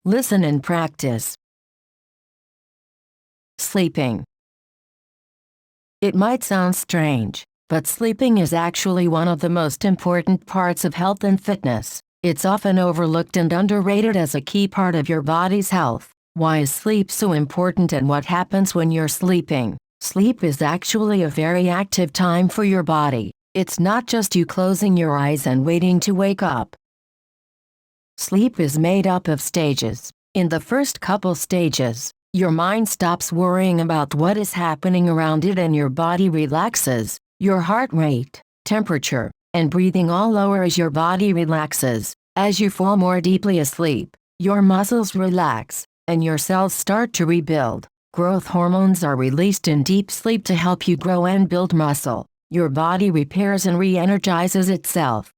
Listen and practice. Sleeping. It might sound strange, but sleeping is actually one of the most important parts of health and fitness. It's often overlooked and underrated as a key part of your body's health. Why is sleep so important and what happens when you're sleeping? Sleep is actually a very active time for your body. It's not just you closing your eyes and waiting to wake up. Sleep is made up of stages. In the first couple stages, your mind stops worrying about what is happening around it and your body relaxes. Your heart rate, temperature, and breathing all lower as your body relaxes. As you fall more deeply asleep, your muscles relax, and your cells start to rebuild. Growth hormones are released in deep sleep to help you grow and build muscle. Your body repairs and re-energizes itself.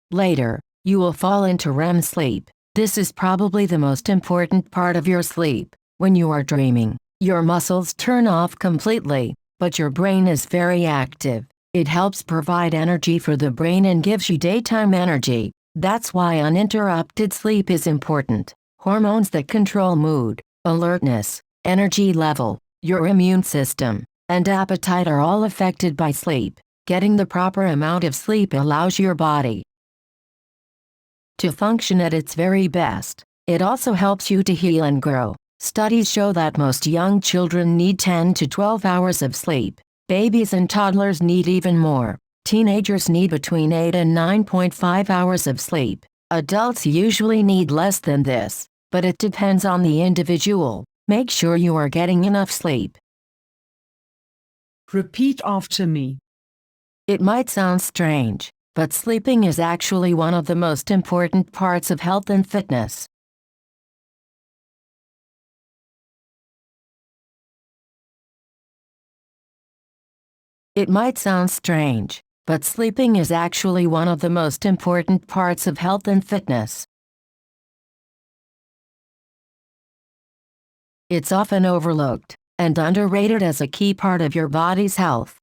Later, you will fall into REM sleep. This is probably the most important part of your sleep. When you are dreaming, your muscles turn off completely, but your brain is very active. It helps provide energy for the brain and gives you daytime energy. That's why uninterrupted sleep is important. Hormones that control mood, alertness, energy level, your immune system, and appetite are all affected by sleep. Getting the proper amount of sleep allows your body to function at its very best. It also helps you to heal and grow. Studies show that most young children need 10 to 12 hours of sleep. Babies and toddlers need even more. Teenagers need between 8 and 9.5 hours of sleep. Adults usually need less than this, but it depends on the individual. Make sure you are getting enough sleep. Repeat after me. It might sound strange, but sleeping is actually one of the most important parts of health and fitness. It might sound strange, but sleeping is actually one of the most important parts of health and fitness. It's often overlooked and underrated as a key part of your body's health.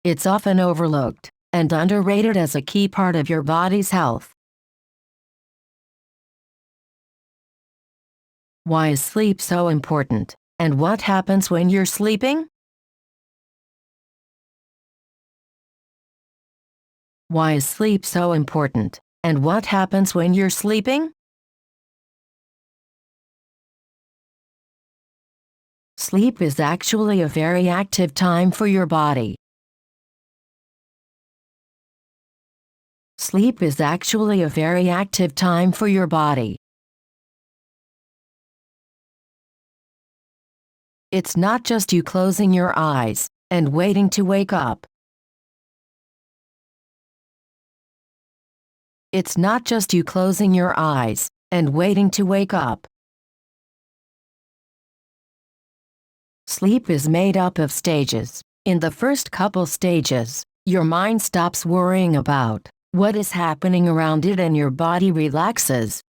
It's often overlooked and underrated as a key part of your body's health. Why is sleep so important? And what happens when you're sleeping? Why is sleep so important? And what happens when you're sleeping? Sleep is actually a very active time for your body. Sleep is actually a very active time for your body. It's not just you closing your eyes and waiting to wake up. It's not just you closing your eyes and waiting to wake up. Sleep is made up of stages. In the first couple stages, your mind stops worrying about what is happening around it and your body relaxes.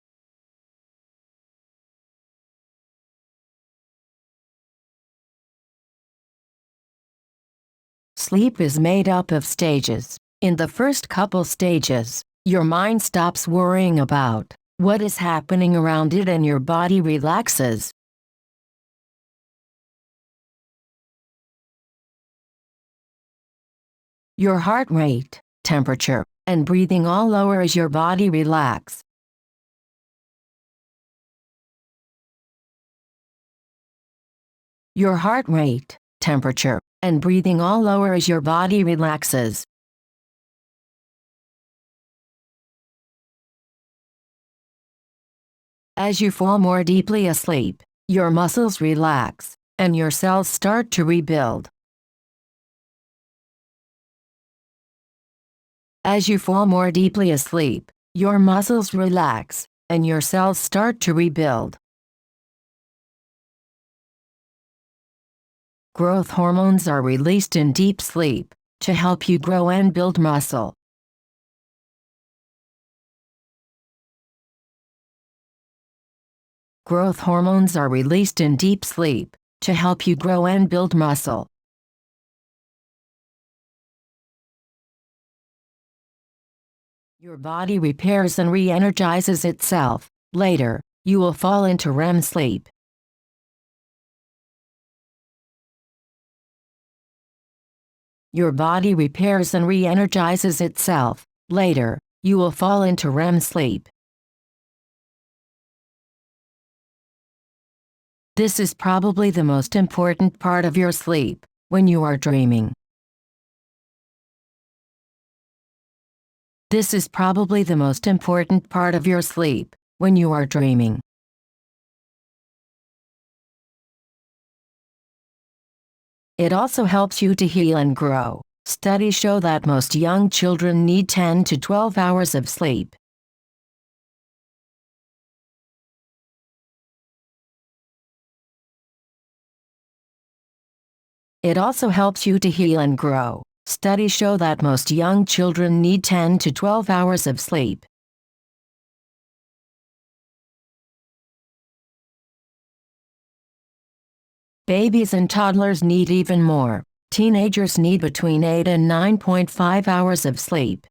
Sleep is made up of stages. In the first couple stages, your mind stops worrying about what is happening around it and your body relaxes. Your heart rate, temperature, and breathing all lower as your body relax. Your heart rate, temperature, and breathing all lower as your body relaxes. As you fall more deeply asleep, your muscles relax, and your cells start to rebuild. As you fall more deeply asleep, your muscles relax, and your cells start to rebuild. Growth hormones are released in deep sleep to help you grow and build muscle. Growth hormones are released in deep sleep to help you grow and build muscle. Your body repairs and re-energizes itself. Later, you will fall into REM sleep. Your body repairs and re-energizes itself. Later, you will fall into REM sleep. This is probably the most important part of your sleep, when you are dreaming. This is probably the most important part of your sleep, when you are dreaming. It also helps you to heal and grow. Studies show that most young children need 10 to 12 hours of sleep. It also helps you to heal and grow. Studies show that most young children need 10 to 12 hours of sleep. Babies and toddlers need even more. Teenagers need between 8 and 9.5 hours of sleep.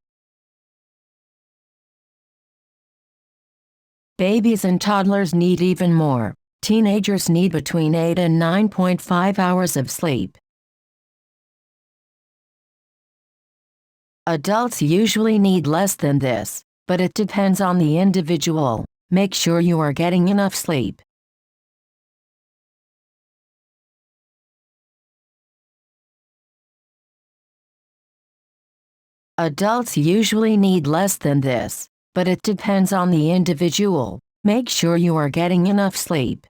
Babies and toddlers need even more. Teenagers need between 8 and 9.5 hours of sleep. Adults usually need less than this, but it depends on the individual. Make sure you are getting enough sleep. Adults usually need less than this, but it depends on the individual. Make sure you are getting enough sleep.